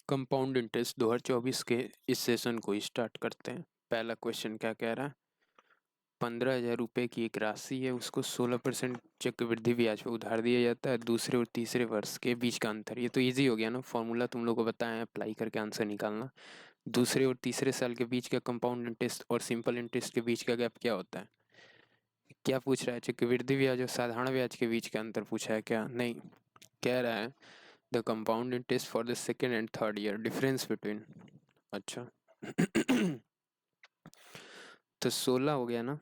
Compound interest 2024 के इस session को स्टार्ट करते हैं। पहला क्वेश्चन क्या कह रहा है, 15,000 रुपये की एक राशि है, उसको 16% चक्रवृद्धि ब्याज पर उधार दिया जाता है। दूसरे और तीसरे वर्ष के बीच का अंतर, ये तो इजी हो गया ना, फॉर्मूला तुम लोग को बताया, अप्लाई करके आंसर निकालना। दूसरे और तीसरे साल के बीच का कंपाउंड इंटरेस्ट और सिंपल इंटरेस्ट के बीच का गैप क्या होता है। क्या पूछ रहा है, चक्रवृद्धि ब्याज और साधारण ब्याज के बीच का अंतर पूछा है क्या? नहीं, कह रहा है the compound interest for the second and third year, difference between. अच्छा तो 16 हो गया ना,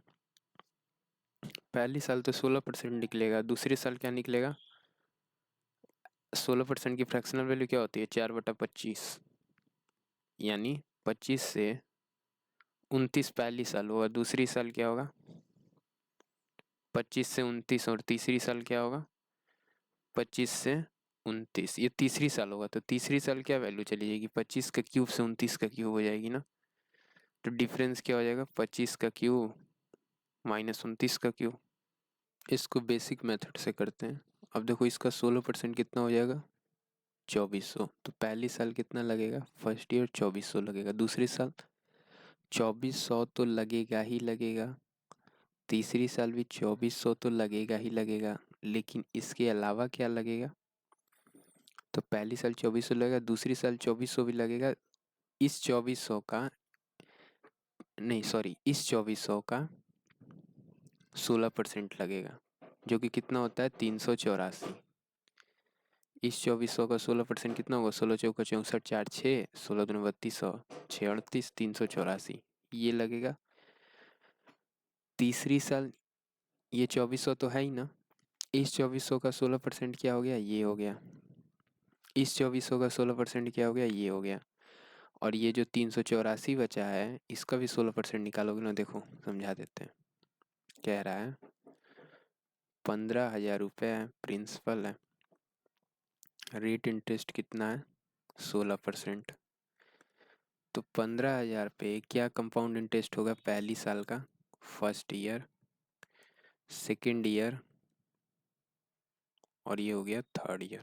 पहली साल तो 16% निकलेगा, दूसरे साल क्या निकलेगा? 16% की फ्रैक्शनल वैल्यू क्या होती है? 4/25, यानी 25 से 29 पहली साल होगा, दूसरी साल क्या होगा? 25 से 29, और तीसरी साल क्या होगा? 25 से 29, ये तीसरी साल होगा। तो तीसरी साल क्या वैल्यू चली जाएगी? 25 का क्यूब से 29 का क्यूब हो जाएगी ना। तो डिफरेंस क्या हो जाएगा? 25 का क्यूब माइनस 29 का क्यूब। इसको बेसिक मेथड से करते हैं। अब देखो, इसका 16% कितना हो जाएगा? 2400। तो पहली साल कितना लगेगा? फर्स्ट ईयर 2400 लगेगा। दूसरी साल 2400 तो लगेगा ही लगेगा। तीसरी साल भी 2400 तो लगेगा ही लगेगा, लेकिन इसके अलावा क्या लगेगा? तो पहली साल 2400 लगेगा, दूसरी साल 2400 भी लगेगा। इस 2400 का, नहीं सॉरी, इस 2400 का 16% लगेगा, जो कि कितना होता है? 384। इस 2400 का 16% कितना होगा? 16 चौका 64, 4 6, 16 दूनी 3200, 6 38, 384 ये लगेगा। तीसरी साल ये 2400 तो है ही ना, इस 2400 का 16% क्या हो गया? ये हो गया। इस 2400 का 16% क्या हो गया? ये हो गया। और ये जो 384 बचा है, इसका भी 16% निकालोगे ना, देखो समझा देते हैं। कह रहा है 15,000 रुपये प्रिंसिपल है, रेट इंटरेस्ट कितना है? 16%। तो 15,000 पे क्या कंपाउंड इंटरेस्ट होगा पहली साल का? फर्स्ट ईयर, सेकेंड ईयर, और ये हो गया थर्ड ईयर।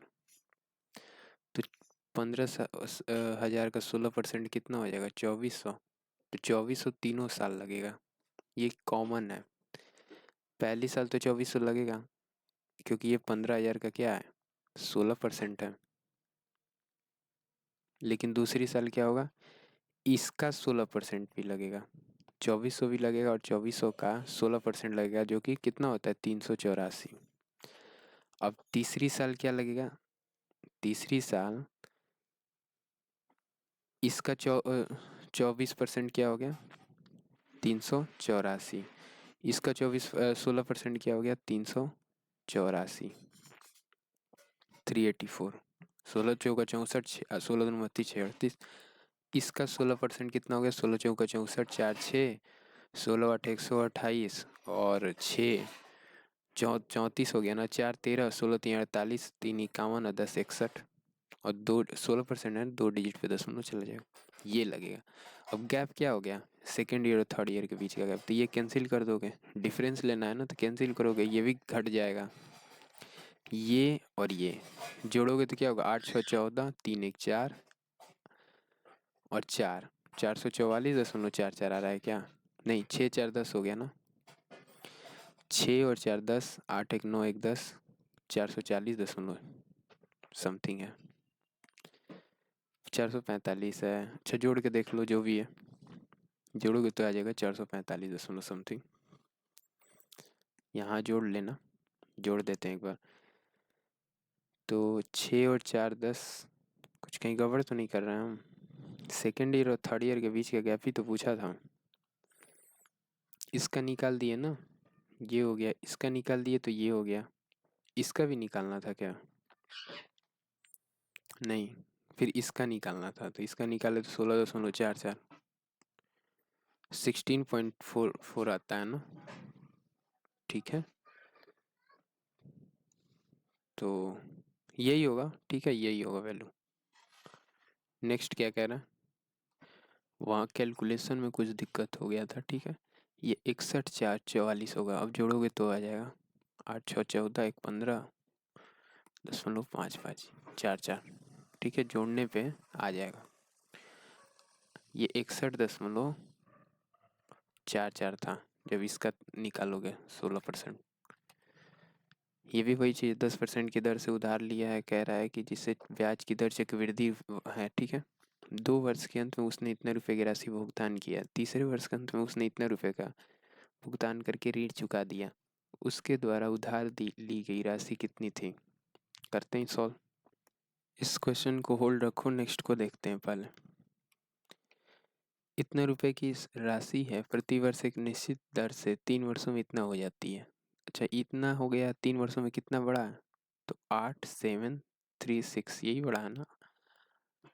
तो 15,000 का 16% कितना हो जाएगा? 2400। तो 2400 तीनों साल लगेगा, ये कॉमन है। पहली साल तो 2400 लगेगा, क्योंकि ये 15,000 का क्या है? 16% है। लेकिन दूसरी साल क्या होगा? इसका 16% भी लगेगा, 2400 भी लगेगा, और 2400 का 16% लगेगा, जो कि कितना होता है? 384। अब तीसरी साल क्या लगेगा? तीसरी साल इसका 24% क्या हो गया? 384। इसका 16% क्या हो गया? 384, 384। 16 चौका 64, 16 दूनी 32, 6 38। इसका 16% कितना हो गया? 16 चौका 64, 4 6, 16 8 128, और 6 34 हो गया ना, 4 13, 16 3 48, 3 51 और 10 61, और 16% है, 2 डिजिट पे दशमलव चला जाएगा, ये लगेगा। अब गैप क्या हो गया? सेकेंड ईयर और थर्ड ईयर के बीच का गैप, तो ये कैंसिल कर दोगे, डिफरेंस लेना है ना, तो कैंसिल करोगे, ये भी घट जाएगा। ये और ये जोड़ोगे तो क्या होगा? 8 6 14, 3 1 4, और 4 444.44 आ रहा है क्या? नहीं, 6 4 10 हो गया ना, 6 और 4 10, 8 1 9 1 10, 440 समथिंग है, 445 है। अच्छा, जोड़ के देख लो, जो भी है जोड़ोगे तो आ जाएगा 445 समथिंग। यहाँ जोड़ लेना, जोड़ देते हैं एक बार। तो 6 और 4 10, कुछ कहीं गड़बड़ तो नहीं कर रहे हैं हम? सेकेंड ईयर और थर्ड ईयर के बीच का गैप ही तो पूछा था। इसका निकाल दिए ना, ये हो गया, इसका निकाल दिए तो ये हो गया। इसका भी निकालना था क्या? नहीं, फिर इसका निकालना था, तो इसका निकाले तो 16.44, 16.44 आता है ना, ठीक है। तो यही होगा, ठीक है, यही होगा वैल्यू। नेक्स्ट क्या कह रहा है? वहाँ कैलकुलेशन में कुछ दिक्कत हो गया था, ठीक है। ये 61 4 44 होगा, अब जोड़ोगे तो आ जाएगा 8 6 14, 1 15, 0.55 4 4। ठीक है, जोड़ने पे आ जाएगा। ये 61.44 था जब इसका निकालोगे 16%। ये भी वही चीज़, 10% की दर से उधार लिया है, कह रहा है कि जिससे ब्याज की दर चक्रवृद्धि है, ठीक है। 2 वर्ष के अंत में उसने इतने रुपए की राशि भुगतान किया, तीसरे वर्ष के अंत में उसने इतने रुपए का भुगतान करके ऋण चुका दिया। उसके द्वारा उधार ली गई राशि कितनी थी? करते हैं सॉल्व। इस क्वेश्चन को होल्ड रखो, नेक्स्ट को देखते हैं पहले। इतने रुपए की राशि है, प्रति वर्ष एक निश्चित दर से 3 वर्षों में इतना हो जाती है। अच्छा, इतना हो गया, 3 वर्षों में कितना बढ़ा? तो 8,736, यही बढ़ा है ना,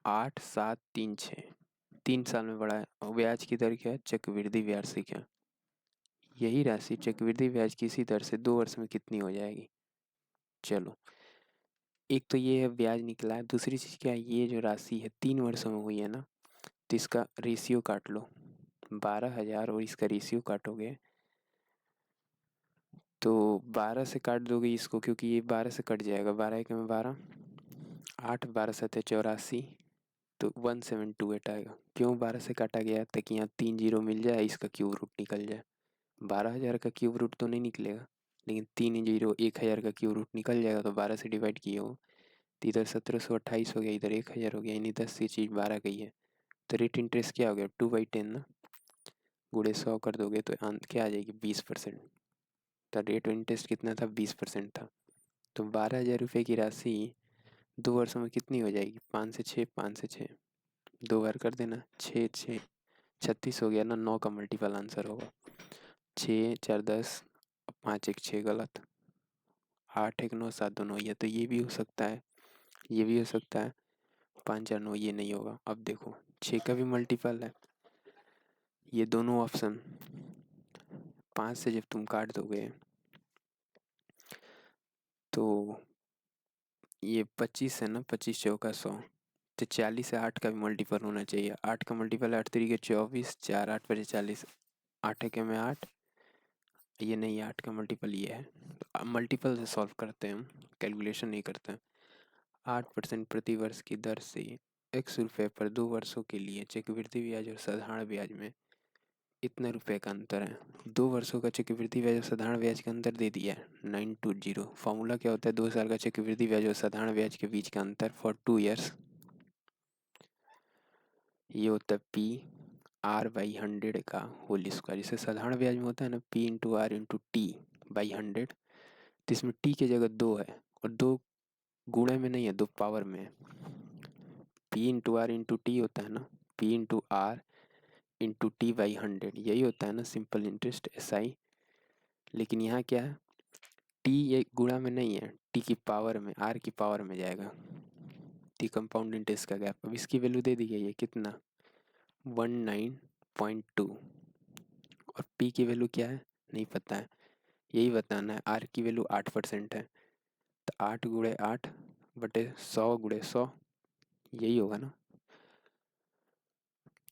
8,736, 3 साल में बढ़ा है। और ब्याज की दर क्या है? चक्रवृद्धि ब्याज से क्या, यही राशि चक्रवृद्धि ब्याज की इसी दर से 2 वर्ष में कितनी हो जाएगी? चलो, एक तो ये है ब्याज निकला है, दूसरी चीज़ क्या है, ये जो राशि है 3 वर्षों में हुई है ना, तो इसका रेशियो काट लो, 12,000 और इसका रेशियो काटोगे तो 12 से काट दोगे इसको, क्योंकि ये 12 से कट जाएगा, 12 एक में 12, 8 12 7 84, तो 1728 आएगा। क्यों 12 से काटा गया? ताकि यहाँ 3 जीरो मिल जाए, इसका क्यूब रूट निकल जाए। 12,000 का क्यूब रूट तो नहीं निकलेगा, लेकिन 3 जीरो 1,000 का क्यूब रूट निकल जाएगा, तो 12 से डिवाइड किए हो तो इधर 1728 हो गया, इधर 1,000 हो गया, यानी 10 की चीज़ 12 गई है। तो रेट इंटरेस्ट क्या हो गया? 2/10 ना, गुणे 100 कर दोगे तो क्या आ जाएगी? 20%। तो रेट ऑफ इंटरेस्ट कितना था? 20% था। तो 12,000 रुपये की राशि 2 वर्षों में कितनी हो जाएगी? 5 से 6, 5 से 6, 2 बार कर देना, 6 6 36 हो गया ना, 9 का मल्टीपल आंसर होगा। 6 4 10, 5 1 6 गलत, 8 1 9 7 2 9, ये तो ये भी हो सकता है, ये भी हो सकता है, 5 4 9 ये नहीं होगा। अब देखो 6 का भी मल्टीपल है, ये दोनों ऑप्शन 5 से जब तुम काट दोगे तो ये 25 है ना, 25 चौका 100, तो 40 से 8 का भी मल्टीपल होना चाहिए। 8 का मल्टीपल है 8 तरीके 24, 4 8 बजे 40, 8 के में 8, ये नहीं, 8 का मल्टीपल ये है। अब मल्टीपल से सॉल्व करते हैं हम, कैलकुलेशन नहीं करते हैं। 8% प्रति वर्ष की दर से x रुपये पर 2 वर्षों के लिए चक्रवृद्धि ब्याज और साधारण ब्याज में इतने रुपए का अंतर है। 2 वर्षों का चक्रवृद्धि ब्याज और साधारण ब्याज का अंतर दे दिया है 920। फॉर्मूला क्या होता है? 2 साल का चक्रवृद्धि ब्याज और साधारण ब्याज के बीच का अंतर फॉर 2 ईयर्स, ये होता है PR/100 का होल स्क्वायर। जैसे साधारण ब्याज में होता है ना P/R/T/100, तो इसमें T की जगह 2 है, और 2 गुणे में नहीं है, 2 पावर में है। P/R/T होता है ना, P/R/T/100, यही होता है ना सिंपल इंटरेस्ट, SI। लेकिन यहाँ क्या है, T ये गुणा में नहीं है, T की पावर में, R की पावर में जाएगा, T कंपाउंड इंटरेस्ट का गैप। अब इसकी वैल्यू दे दी गई है कितना? 19.2। और P की वैल्यू क्या है? नहीं पता है, यही बताना है। R की वैल्यू 8% है, तो 8 × 8/100 × 100, यही होगा ना।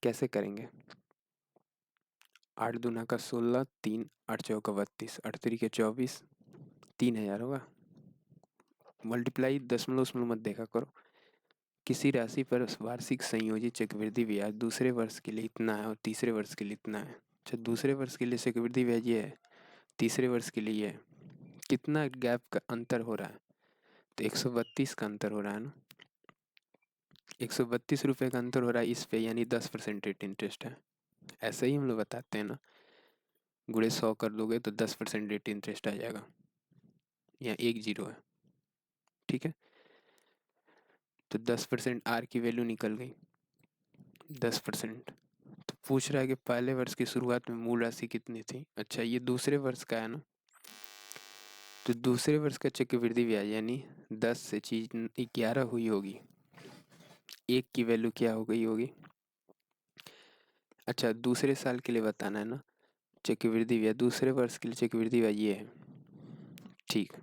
कैसे करेंगे? 8 दूना का 16, 3 8 चौका 32, 8 तरीके 24, 3,000 होगा। मल्टीप्लाई दशमलव दशमलव मत देखा करो। किसी राशि पर वार्षिक संयोजित चक्रवृद्धि ब्याज दूसरे वर्ष के लिए इतना है और तीसरे वर्ष के लिए इतना है। अच्छा, दूसरे वर्ष के लिए चक्रवृद्धि ब्याज ये है, तीसरे वर्ष के लिए ये है, कितना गैप का अंतर हो रहा है? तो 132 का अंतर हो रहा है ना, 132 रुपये का अंतर हो रहा है इस पे, यानी 10% रेट इंटरेस्ट है। ऐसे ही हम लोग बताते हैं ना, गुणे 100 कर दोगे तो 10% रेट इंटरेस्ट आ जाएगा, यहाँ 1 जीरो है, ठीक है। तो 10% R की वैल्यू निकल गई, 10%। तो पूछ रहा है कि पहले वर्ष की शुरुआत में मूल राशि कितनी थी। अच्छा, ये दूसरे वर्ष का है ना, तो दूसरे वर्ष का चक्रवृद्धि ब्याज यानी 10 से चीज 11 हुई होगी, 1 की वैल्यू क्या हो गई होगी? अच्छा, दूसरे साल के लिए बताना है ना चक्रवृद्धि ब्याज, दूसरे वर्ष के लिए चक्रवृद्धि ब्याज ये है, ठीक।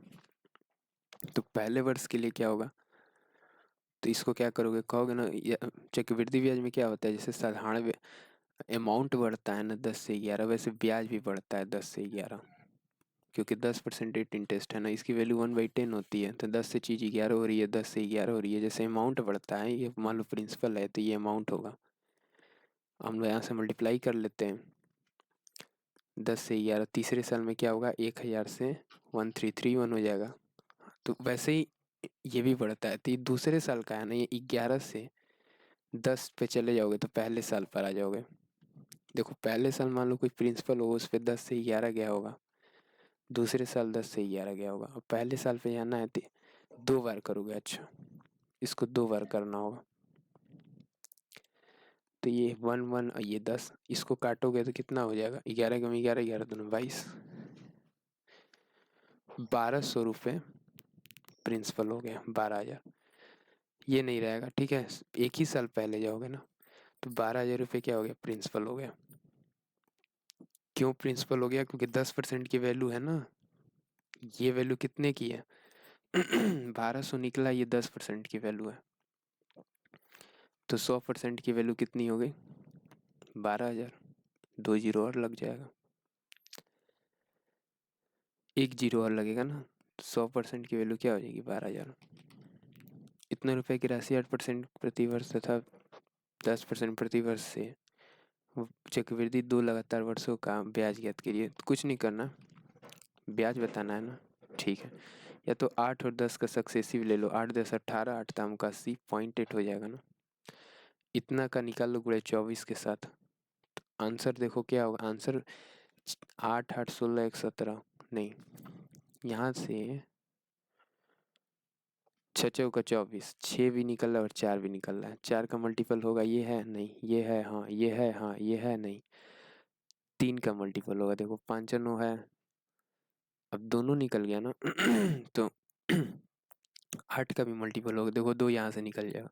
तो पहले वर्ष के लिए क्या होगा? तो इसको क्या करोगे, कहोगे ना, चक्रवृद्धि ब्याज में क्या होता है, जैसे साधारण अमाउंट बढ़ता है ना 10 से 11, वैसे ब्याज भी बढ़ता है 10 से 11। क्योंकि 10% रेट इंटरेस्ट है ना, इसकी वैल्यू 1/10 होती है। तो 10 से चीज़ 11 हो रही है, 10 से 11 हो रही है। जैसे अमाउंट बढ़ता है, ये मान लो प्रिंसिपल है तो ये अमाउंट होगा। हम लोग यहाँ से मल्टीप्लाई कर लेते हैं। 10 से 11 तीसरे साल में क्या होगा, 1000 से 1331 हो जाएगा। तो वैसे ही ये भी बढ़ता है। तो ये दूसरे साल का है ना, ये 11 से 10 पे चले जाओगे तो पहले साल पर आ जाओगे। देखो पहले साल मान लो कोई प्रिंसिपल हो, उस पर 10 से 11 गया होगा, दूसरे साल 10 से 11 गया होगा, और पहले साल पे जाना है तो 2 बार करोगे। अच्छा, इसको 2 बार करना होगा। तो ये 1 1 और ये 10, इसको काटोगे तो कितना हो जाएगा, 11 कम 11, 11 दूनी 22, 1200 रुपये प्रिंसिपल हो गया, 12,000। ये नहीं रहेगा, ठीक है। एक ही साल पहले जाओगे ना, तो 12,000 रुपये क्या हो गया, प्रिंसिपल हो गया। क्यों प्रिंसिपल हो गया, क्योंकि 10% की वैल्यू है ना। ये वैल्यू कितने की है 1200 निकला, ये 10% की वैल्यू है। तो 100% की वैल्यू कितनी हो गई, 12,000। 2 जीरो और लग जाएगा, 1 जीरो और लगेगा ना। 100% की वैल्यू क्या हो जाएगी, 12,000। इतने रुपए की राशि 8% प्रति वर्ष तथा 10% प्रति वर्ष से चक्रवृद्धि 2 लगातार वर्षों का ब्याज ज्ञात कीजिए। कुछ नहीं करना, ब्याज बताना है ना, ठीक है। या तो 8 और 10 का सक्सेसिव ले लो, 8 10 18, 8 दाम का 80, 0.8 हो जाएगा ना। इतना का निकाल लो गुणे 24 के साथ, तो आंसर देखो क्या होगा। आंसर 8 8 16 1 17, नहीं, यहाँ से 6 चौका 24, 6 भी निकल रहा है और 4 भी निकल रहा है। 4 का मल्टीपल होगा, ये है नहीं, ये है हाँ, ये है हाँ, ये है नहीं। 3 का मल्टीपल होगा, देखो 5 9 है, अब दोनों निकल गया ना तो 8 का भी मल्टीपल होगा, देखो 2 यहाँ से निकल जाएगा।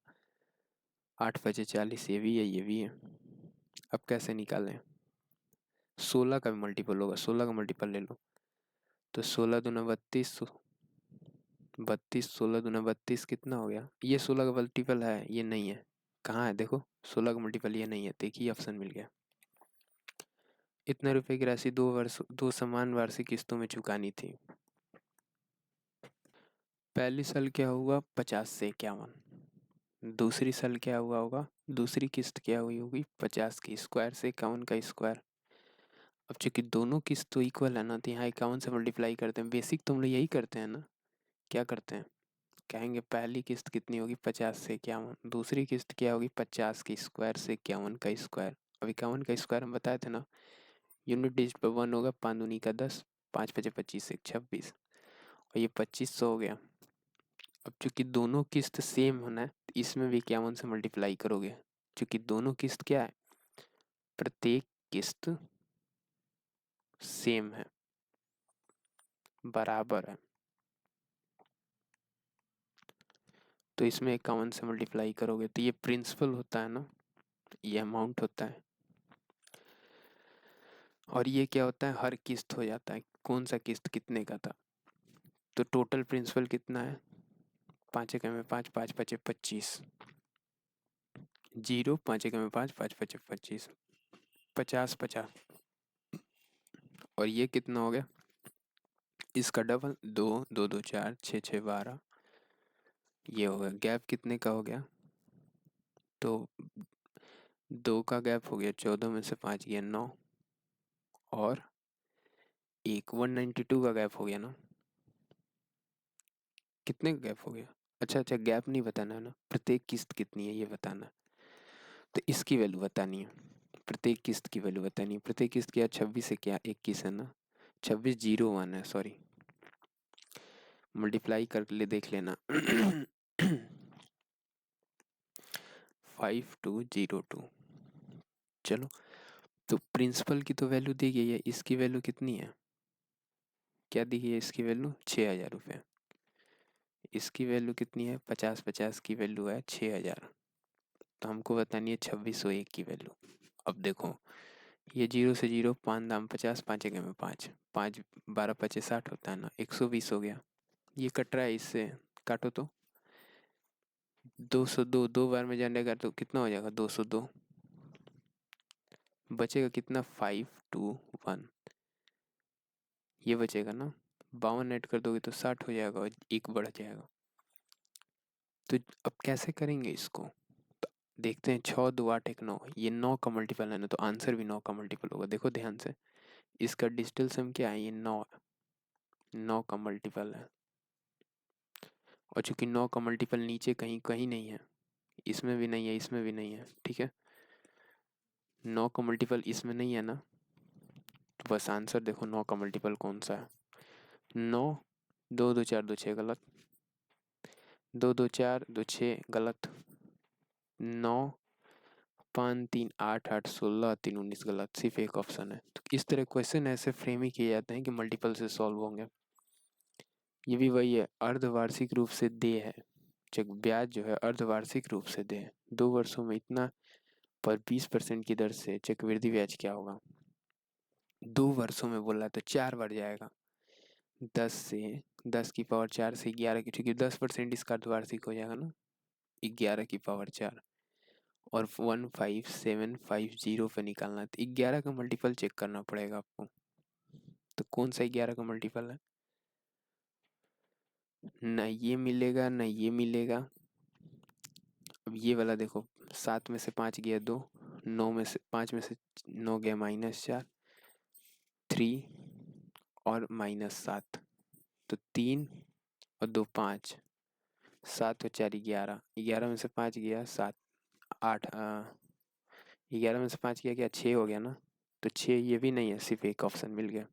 8 5 40, ये भी है ये भी है। अब कैसे निकालें, 16 का भी मल्टीपल होगा, 16 का मल्टीपल ले लो। तो 16 दूना 32, 32 16 दूना 32 कितना हो गया। ये 16 का मल्टीपल है, ये नहीं है। कहाँ है देखो, 16 का मल्टीपल ये नहीं है, तो एक ही ऑप्शन मिल गया। इतने रुपए की राशि 2 समान वार्षिक किस्तों में चुकानी थी। पहली साल क्या हुआ, 50 से 51। दूसरी साल क्या हुआ होगा, दूसरी किस्त क्या हुई होगी, 50 की स्क्वायर से 51 का स्क्वायर। अब चूंकि दोनों किस्त तो इक्वल है ना, तो यहाँ 51 से मल्टीप्लाई करते हैं। बेसिक तो हम लोग यही करते हैं ना, क्या करते हैं, कहेंगे पहली किस्त कितनी होगी, 50 से 51। दूसरी किस्त क्या होगी, 50 की स्क्वायर से 51 का स्क्वायर। अब 51 का स्क्वायर हम बताए थे ना, यूनिट डिजिट पर 1 होगा, 5 दूनी का 10, 5 5 25 1 26, और ये 2500 हो गया। अब चूंकि दोनों किस्त सेम होना है, तो इसमें भी 51 से मल्टीप्लाई करोगे। चूंकि दोनों किस्त क्या है, प्रत्येक किस्त सेम है, बराबर है, तो इसमें 51 से मल्टीप्लाई करोगे। तो ये प्रिंसिपल होता है ना, ये अमाउंट होता है, और ये क्या होता है, हर किस्त हो जाता है, कौन सा किस्त कितने का था। तो टोटल प्रिंसिपल कितना है, 5 एकम में 5, 5 5 25, 0 5 एकम में 5, 5 5 25, 50 50। और ये कितना हो गया, इसका डबल, 2 2 2 4 6 6 12, ये हो गया। गैप कितने का हो गया, तो 2 का गैप हो गया, 14 में से 5 गया 9, और 192 का गैप हो गया ना। कितने का गैप हो गया, अच्छा अच्छा, गैप नहीं बताना है ना, प्रत्येक किस्त कितनी है ये बताना है। तो इसकी वैल्यू बतानी है, प्रत्येक किस्त की वैल्यू बतानी है। प्रत्येक किस्त क्या, 26 से क्या 21 है ना, 2601 है, सॉरी, मल्टीप्लाई कर ले देख लेना 5202। चलो, तो प्रिंसिपल की तो वैल्यू दी गई है, इसकी वैल्यू कितनी है, क्या दी गई है, इसकी वैल्यू 6,000 रुपये। इसकी वैल्यू कितनी है, 50 50 की वैल्यू है 6,000। तो हमको बतानी है 2601 की वैल्यू। अब देखो, ये 0 से 0, 5 दाम 50, 5 एक में 5, 5 12 25 60 होता है ना, 120 हो गया। ये कट रहा है, इससे काटो तो 202, 2 बार में जाने का तो कितना हो जाएगा, 202, बचेगा कितना, 521। ये बचेगा ना, 52 ऐड कर दोगे तो 60 हो जाएगा और एक बढ़ जाएगा। तो अब कैसे करेंगे इसको, तो देखते हैं। 6 2 8 1 9, ये 9 का मल्टीपल है ना, तो आंसर भी 9 का मल्टीपल होगा। देखो ध्यान से, इसका डिजिटल सम क्या है, ये 9 का मल्टीपल है। और चूंकि 9 का मल्टीपल नीचे कहीं कहीं नहीं है, इसमें भी नहीं है, इसमें भी नहीं है, ठीक है। 9 का मल्टीपल इसमें नहीं है ना, तो बस आंसर देखो 9 का मल्टीपल कौन सा है। 9 2 2 4 2 6 गलत, 2 2 4 2 6 गलत, 9 5 3 8 8 16 3 19 गलत, सिर्फ एक ऑप्शन है। तो इस तरह क्वेश्चन ऐसे फ्रेम ही किए जाते हैं कि मल्टीपल से सॉल्व होंगे। ये भी वही है, अर्धवार्षिक रूप से देय है। जब ब्याज जो है अर्धवार्षिक रूप से देय है, 2 वर्षों में इतना पर 20% की दर से चक्रवृद्धि ब्याज क्या होगा। 2 वर्षों में बोला तो 4 बढ़ जाएगा, 10 से 10 की पावर 4 से 11 की, क्योंकि 10% इसका अर्धवार्षिक हो जाएगा ना, 11 की पावर 4। और 15750 पे निकालना है, तो 11 का मल्टीपल चेक करना पड़ेगा आपको। तो कौन सा 11 का मल्टीपल है, ना ये मिलेगा ना ये मिलेगा। अब ये वाला देखो, 7 में से 5 गया 2, 9 में से 5 में से 9 गया -4, 3 और -7, तो 3 और 2 5, 7 और 4 11, 11 में से 5 गया 7 8, 11 में से 5 गया क्या 6 हो गया ना, तो 6 ये भी नहीं है, सिर्फ एक ऑप्शन मिल गया,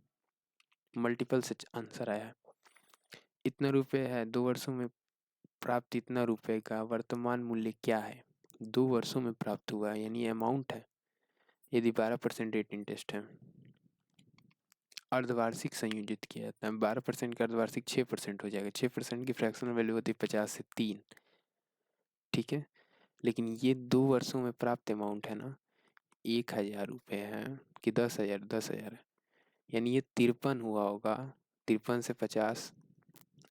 मल्टीपल से आंसर आया है। इतना रुपए है 2 वर्षों में प्राप्त, इतना रुपए का वर्तमान मूल्य क्या है, 2 वर्षों में प्राप्त हुआ है, यानी अमाउंट है। यदि 12% रेट इंटरेस्ट है, अर्धवार्षिक संयोजित किया जाता है, 12% का अर्धवार्षिक 6% हो जाएगा। 6% की फ्रैक्शनल वैल्यू होती है 50 से 3, ठीक है। लेकिन ये 2 वर्षों में प्राप्त अमाउंट है ना, 1000 रुपये है कि 10,000, 10,000 है, यानी ये 53 हुआ होगा। 53 से 50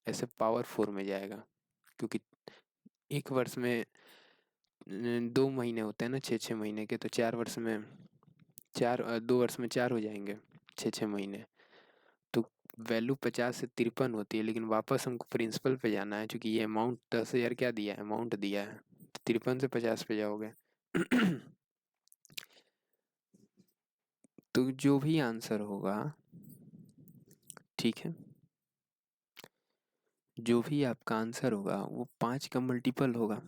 ऐसे पावर 4 में जाएगा, क्योंकि एक वर्ष में 2 महीने होते हैं ना, 6 6 महीने के, तो 4 वर्ष में 2 वर्ष में 4 हो जाएंगे, 6 6 महीने। तो वैल्यू 50 से 53 होती है, लेकिन वापस हमको प्रिंसिपल पे जाना है, क्योंकि ये अमाउंट 10,000 क्या दिया है, अमाउंट दिया है, तो 53 से 50 पे जाओगे। तो जो भी आंसर होगा, ठीक है, जो भी आपका आंसर होगा वो 5 का मल्टीपल होगा।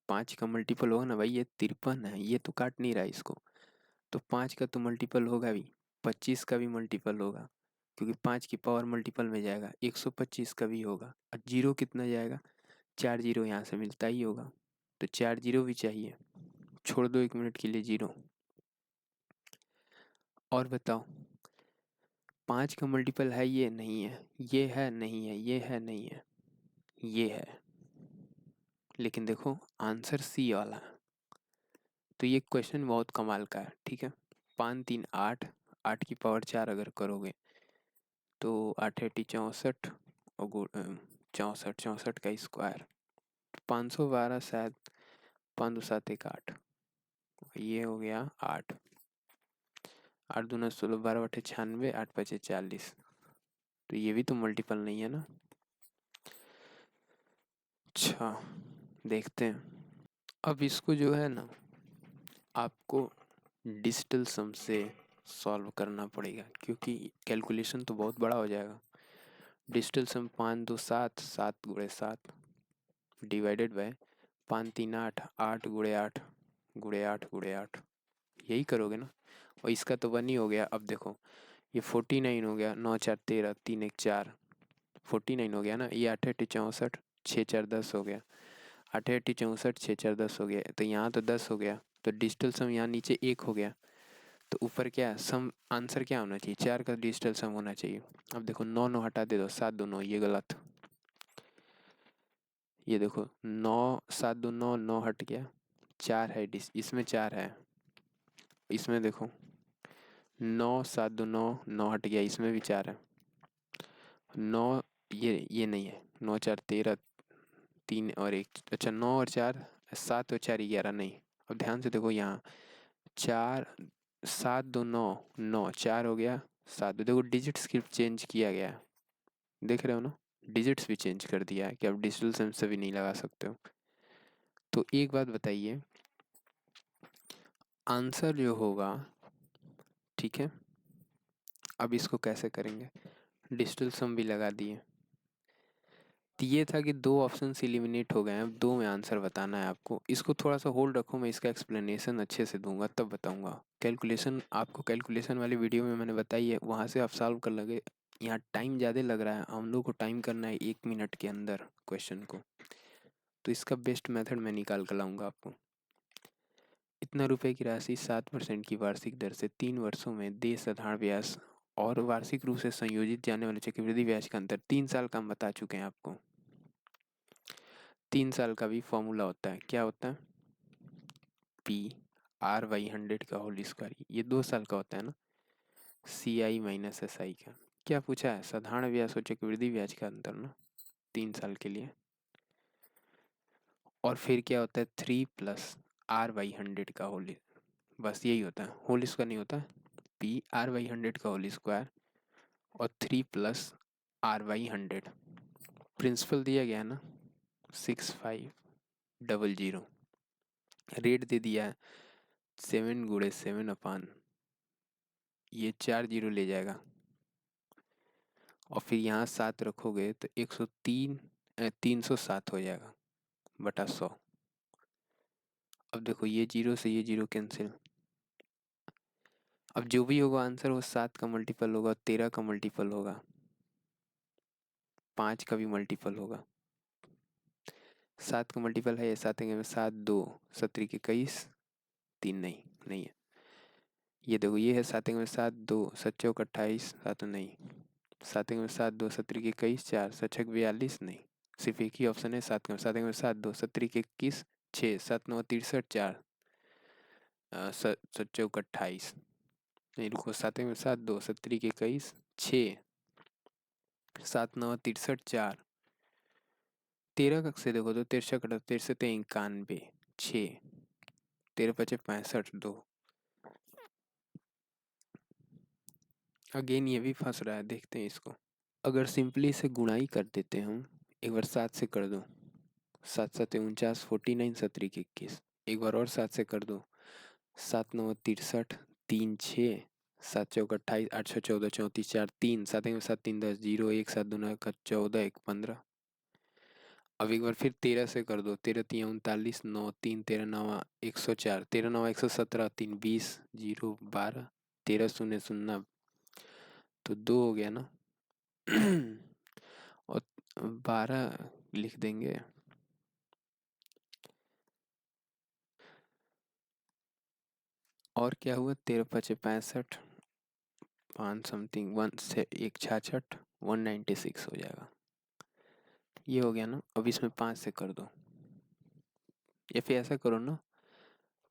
5 का मल्टीपल होगा ना भाई, ये 53 है, ये तो काट नहीं रहा इसको, तो 5 का तो मल्टीपल होगा भी, 25 का भी मल्टीपल होगा, क्योंकि 5 की पावर मल्टीपल में जाएगा, 125 का भी होगा। और जीरो कितना जाएगा, 4 जीरो यहाँ से मिलता ही होगा, तो 4 जीरो भी चाहिए। छोड़ दो 1 मिनट के लिए जीरो। और बताओ, 5 का मल्टीपल है, ये नहीं है, ये है नहीं है, ये है नहीं है, ये है, लेकिन देखो आंसर सी वाला है। तो ये क्वेश्चन बहुत कमाल का है, ठीक है। 5 3 8, 8 की पावर 4 अगर करोगे तो 8 8 64, और 64 64 का स्क्वायर 512 शायद, 5 2 7 1 8, ये हो गया 8, 8 दूना 16, 12 8 96, 8 5 40, तो ये भी तो मल्टीपल नहीं है ना। अच्छा, देखते हैं। अब इसको जो है ना, आपको डिजिटल सम से सॉल्व करना पड़ेगा, क्योंकि कैलकुलेशन तो बहुत बड़ा हो जाएगा। डिजिटल सम 5 2 7, 7 गुणे 7 डिवाइडेड बाय 5 3 8, 8 गुणे 8 गुणे 8 गुणे 8, यही करोगे ना। और इसका तो 1 ही हो गया। अब देखो, ये 49 हो गया, 9 4 13, 3 1 4, 49 हो गया ना। ये 8 8 64, 6 4 10 हो गया, 8 8 64, 6 4 10 हो गया, तो यहाँ तो 10 हो गया, तो डिजिटल सम यहाँ नीचे 1 हो गया, तो ऊपर क्या सम आंसर क्या होना चाहिए, 4 का डिजिटल सम होना चाहिए। अब देखो 9 9 हटा दे दो, 7 2 9, ये गलत। ये देखो 9 7 2 9, 9 हट गया, 4 है, इसमें 4 है, इसमें देखो 9 7 2 9, 9 हट गया, इसमें भी 4 है, 9, ये नहीं है, 9 4 13, 3 और 1, अच्छा 9 और 4, 7 और 4 11 नहीं। अब ध्यान से देखो यहाँ 4 7 2 9, 9 4 हो गया, 7। देखो डिजिट्स की चेंज किया गया है, देख रहे हो ना, डिजिट्स भी चेंज कर दिया है कि आप डिजिटल सम से भी नहीं लगा सकते हो। तो एक बात बताइए, आंसर जो होगा, ठीक है, अब इसको कैसे करेंगे, डिजिटल सम भी लगा दिए, तो ये था कि दो ऑप्शन एलिमिनेट हो गए हैं, अब दो में आंसर बताना है आपको। इसको थोड़ा सा होल्ड रखो, मैं इसका एक्सप्लेनेशन अच्छे से दूंगा तब बताऊंगा। कैलकुलेशन आपको कैलकुलेशन वाली वीडियो में मैंने बताई है, वहाँ से आप सॉल्व कर लगे। यहाँ टाइम ज़्यादा लग रहा है, हम लोग को टाइम करना है 1 मिनट के अंदर क्वेश्चन को, तो इसका बेस्ट मेथड मैं निकाल कर लाऊंगा आपको। इतना रुपए की राशि 7% की वार्षिक दर से 3 वर्षों में देय साधारण ब्याज और वार्षिक रूप से संयोजित जाने वाले चक्रवृद्धि ब्याज का अंतर 3 साल का हम बता चुके हैं आपको। 3 साल का भी फॉर्मूला होता है, क्या होता है, PR/100 का होल स्क्वायर, ये 2 साल का होता है ना, CI माइनस SI का। क्या पूछा है, साधारण ब्याज और चक्रवृद्धि ब्याज का अंतर ना 3 साल के लिए। और फिर क्या होता है 3+R/100 का होल, बस यही होता है, होल स्क्वायर नहीं होता, PR/100 का होल स्क्वायर और 3+R/100। प्रिंसिपल दिया गया है ना 6500, रेट दे दिया है 7 × 7 ये 4 0 ले जाएगा, और फिर यहाँ 7 रखोगे तो 307 हो जाएगा बटा 100। अब देखो ये 0 से ये 0 कैंसिल, अब जो भी होगा आंसर वो 7 का मल्टीपल होगा, 13 का मल्टीपल होगा, 5 का भी मल्टीपल होगा। 7 का मल्टीपल है, 7 में 7 2 17 के 21, 3 नहीं, नहीं है। ये देखो ये है 7 में 7 2 7 चौक 28, 7 नहीं, 7 में 7 2 17 के 21 4 7 6 42 नहीं, सिर्फ एक ही ऑप्शन है 7 में 7 2 17 के 21 6 7 9 63 4 7 चौक 28, नहीं रुको, 7 में 7 2 17 के 21 6 7 9 63 4, 13 कक से देखो तो 63 कटा 63 91 6 13 5 65 2। अगेन ये भी फंस रहा है, देखते हैं इसको। अगर सिंपली इसे गुणाई कर देते हम, एक बार 7 से कर दो, 7 7 49 49 17 के 21, एक बार और 7 से कर दो, 7 9 63 3 6 7 चौक 28 8 6 14 34 4 3 7 में 7 3 10 0 1 7 2 9 14 1 15। अब एक बार फिर 13 से कर दो, 13 3 39 9 3 13 9 104 13 9 117 3 20 0 12 13 0 0, तो 2 हो गया ना और 12 लिख देंगे, और क्या हुआ 13 5 65 5 समथिंग 1 से 1 66 196 हो जाएगा। ये हो गया ना। अब इसमें 5 से कर दो, या फिर ऐसा करो ना,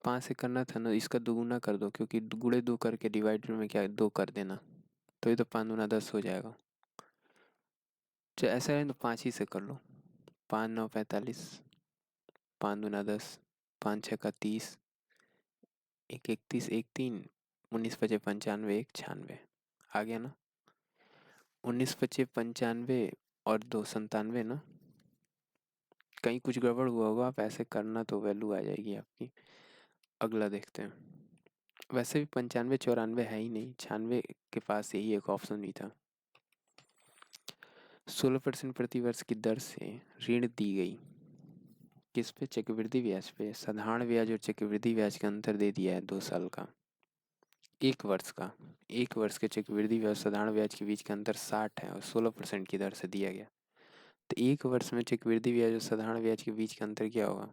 5 से करना था ना, इसका दोगुना कर दो, क्योंकि गुणे 2 करके डिवाइडर में क्या 2 कर देना, तो ये तो 5 दूना 10 हो जाएगा। तो ऐसा है तो 5 ही से कर लो, 5 9 45 5 दूना 10 5 6 का 30 1 31 1 3 19 5 95 1 96 आ गया ना। 19 5 95 और 2 97 ना, कहीं कुछ गड़बड़ हुआ होगा, आप ऐसे करना तो वैल्यू आ जाएगी आपकी। अगला देखते हैं, वैसे भी 95 94 है ही नहीं, 96 के पास यही एक ऑप्शन भी था। 16% प्रति वर्ष की दर से ऋण दी गई, किस पे, चक्रवृद्धि ब्याज पे। साधारण ब्याज और चक्रवृद्धि ब्याज का अंतर दे दिया है 2 साल का, 1 वर्ष का, 1 वर्ष के चक्रवृद्धि ब्याज साधारण ब्याज के बीच का अंतर 60 है और 16% की दर से दिया गया। तो 1 वर्ष में चक्रवृद्धि ब्याज और साधारण ब्याज के बीच का अंतर क्या होगा,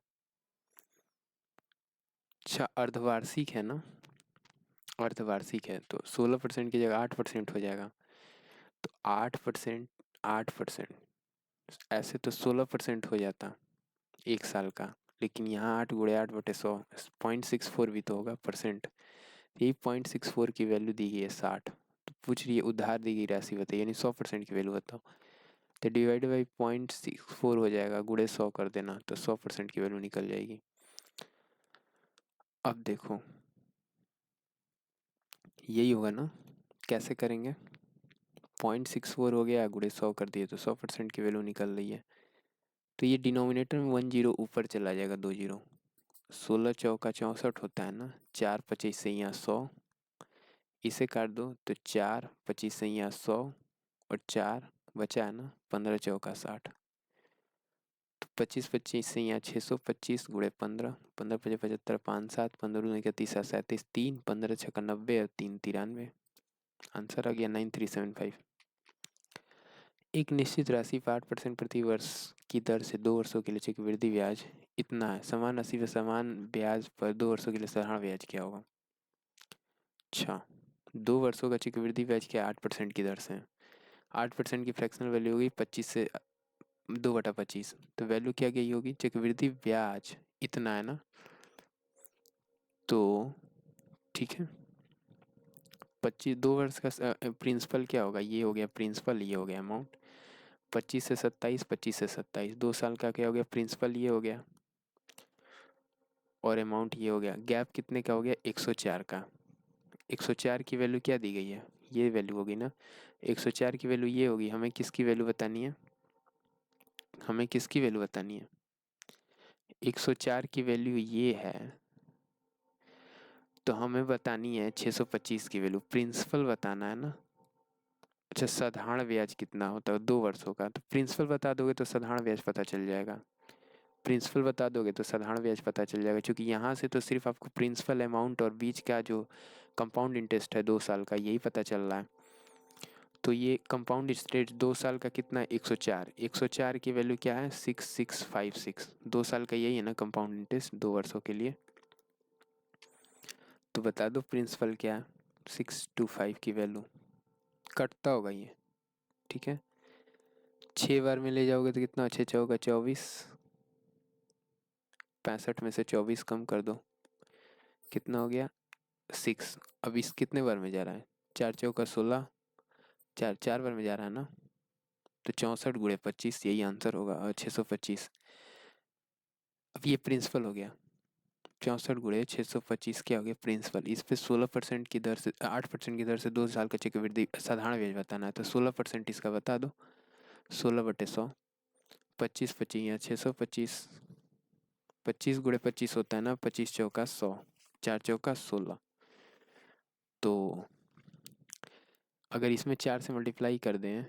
अच्छा अर्धवार्षिक है ना, अर्धवार्षिक है तो 16% की जगह 8% हो जाएगा, तो 8% 8%, ऐसे तो 16% हो जाता 1 साल का, लेकिन यहाँ 8 × 8/100 0.64 भी तो होगा परसेंट, यही 0.64 की वैल्यू दी गई है 60, तो पूछ रही है उधार दी गई राशि बताइए, यानी 100% की वैल्यू बताओ, तो डिवाइड बाई 0.64 हो जाएगा, गुणे 100 कर देना, तो 100% की वैल्यू निकल जाएगी। अब देखो यही होगा ना, कैसे करेंगे? 0.64 हो गया, गुणे 100 कर दिए तो 100% की वैल्यू निकल रही है। तो ये डिनोमिनेटर में 1 जीरो ऊपर चला जाएगा, 2 जीरो। 16 चौका 64 होता है ना, 4 25 से यहाँ 100, इसे काट दो तो 4 25 से यहाँ 100 और 4 बचा है ना, 15 चौका 60। तो 25 25 से यहाँ 625 गुणे 15, 15 पचे 75, 5 7, 15 दूनी का 30 37, 3 15 छक्का 90 और 3 93। आंसर आ गया 9375। एक निश्चित राशि पर 8% प्रति वर्ष की दर से 2 वर्षों के लिए चक्रवृद्धि ब्याज इतना है। समान राशि पर समान ब्याज पर 2 वर्षों के लिए साधारण ब्याज क्या होगा? अच्छा, 2 वर्षों का चक्रवृद्धि ब्याज क्या 8% की दर से? 8% की फ्रैक्शनल वैल्यू होगी 25 से 2/25। तो वैल्यू क्या गई होगी? चक्रवृद्धि ब्याज इतना है ना, तो ठीक है। 25 2 वर्ष का प्रिंसिपल क्या होगा? ये हो गया प्रिंसिपल, ये हो गया अमाउंट। 25 से 27, 25 से 27, 2 साल का क्या हो गया? प्रिंसिपल ये हो गया और अमाउंट ये हो गया। गैप कितने का हो गया? 104 का। 104 की वैल्यू क्या दी गई है? ये वैल्यू होगी ना, 104 की वैल्यू ये होगी। हमें किसकी वैल्यू बतानी है? हमें किसकी वैल्यू बतानी है? 104 की वैल्यू ये है, तो हमें बतानी है 625 की वैल्यू। प्रिंसिपल बताना है ना। अच्छा, साधारण ब्याज कितना होता है 2 वर्षों का? तो प्रिंसिपल बता दोगे तो साधारण ब्याज पता चल जाएगा। प्रिंसिपल बता दोगे तो साधारण ब्याज पता चल जाएगा, क्योंकि यहाँ से तो सिर्फ आपको प्रिंसिपल अमाउंट और बीच का जो कंपाउंड इंटरेस्ट है 2 साल का, यही पता चल रहा है। तो ये कंपाउंड इंटरेस्ट 2 साल का कितना है? 104। 104 की वैल्यू क्या है? 6656। 2 साल का यही है ना कंपाउंड इंटरेस्ट 2 वर्षों के लिए। तो बता दो प्रिंसिपल क्या है? 625 की वैल्यू कटता होगा ये, ठीक है। 6 बार में ले जाओगे तो कितना? 6 चौका 24, 65 में से 24 कम कर दो, कितना हो गया? 6। अब इस कितने बार में जा रहा है? 4 चौका 16, 4 बार में जा रहा है ना, तो 64 गुणे 25, यही आंसर होगा। और 625, अब ये प्रिंसिपल हो गया। 64 गुणे 625 क्या हो गया? प्रिंसिपल। इस पे 16% की दर से 8% की दर से 2 साल का चक्रवृद्धि साधारण ब्याज बताना है, तो 16% इसका बता दो। 16/100, 25 25 यहाँ 625, 25 गुणे 25 होता है ना, 25 चौका 100, 4 चौका 16। तो अगर इसमें 4 से मल्टीप्लाई कर दें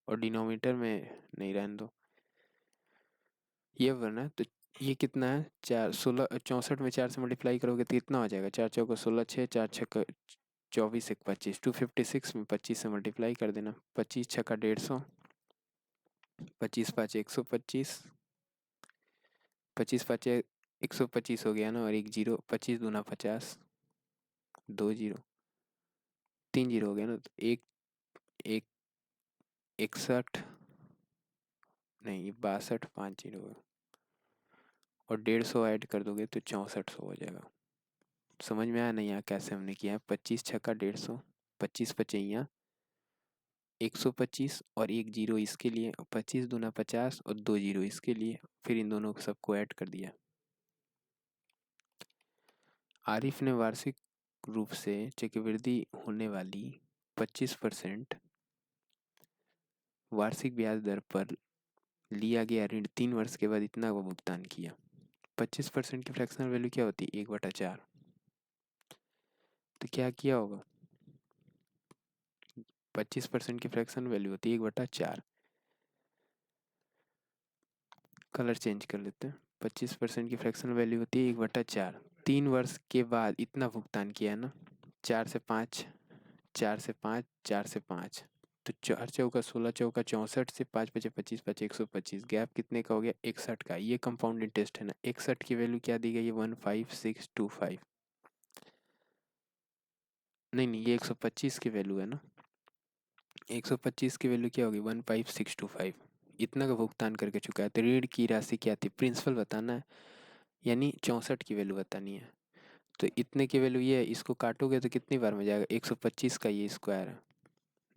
और डिनोमिनेटर में नहीं, रहने दो, ये वरना तो ये कितना है? 4 16 64 में 4 से मल्टीप्लाई करोगे तो कितना हो जाएगा? 4 चौका 16, 6 4 छक्का 24 एक 25, 256 में 25 से मल्टीप्लाई कर देना। 25 छक्का 150, 25 5 125, 25 5 125 हो गया ना, और एक जीरो, 25 दूना 50, 2 जीरो, 3 जीरो हो गया ना, तो एक एक 61, नहीं ये 62, 5 जीरो होगा, और 150 ऐड कर दोगे तो 6400 हो जाएगा। समझ में आया नहीं? यहाँ कैसे हमने किया है? 25 छक्का 150, 25 पचैया 125 और एक जीरो इसके लिए, 25 दूना 50 और 2 जीरो इसके लिए, फिर इन दोनों को सबको ऐड कर दिया। आरिफ ने वार्षिक रूप से चक्रवृद्धि होने वाली 25% वार्षिक ब्याज दर पर लिया गया ऋण 3 वर्ष के बाद इतना को भुगतान किया। 25% की फ्रैक्शनल वैल्यू क्या होती है? 1/4। तो क्या किया होगा? 25% की फ्रैक्शन वैल्यू होती है 1/4। कलर चेंज कर लेते हैं। 25% की फ्रैक्शन वैल्यू होती है 1/4। 3 वर्ष के बाद इतना भुगतान किया है ना, 4 से 5, 4 से 5, 4 से 5, तो 4 चौका 16, चौका 64 से 5 पचे 25, 5 125, गैप कितने का हो गया? 61 का। ये कंपाउंड इंटरेस्ट है ना। 61 की वैल्यू क्या दी गई है? 15625। नहीं नहीं, ये 125 की वैल्यू है ना, 125 की वैल्यू क्या होगी? 15625। इतना का भुगतान करके चुका है, तो ऋण की राशि क्या थी? प्रिंसिपल बताना है, यानी 64 की वैल्यू बतानी है। तो इतने की वैल्यू ये है, इसको काटोगे तो कितनी बार में जाएगा? 125 का ये स्क्वायर है।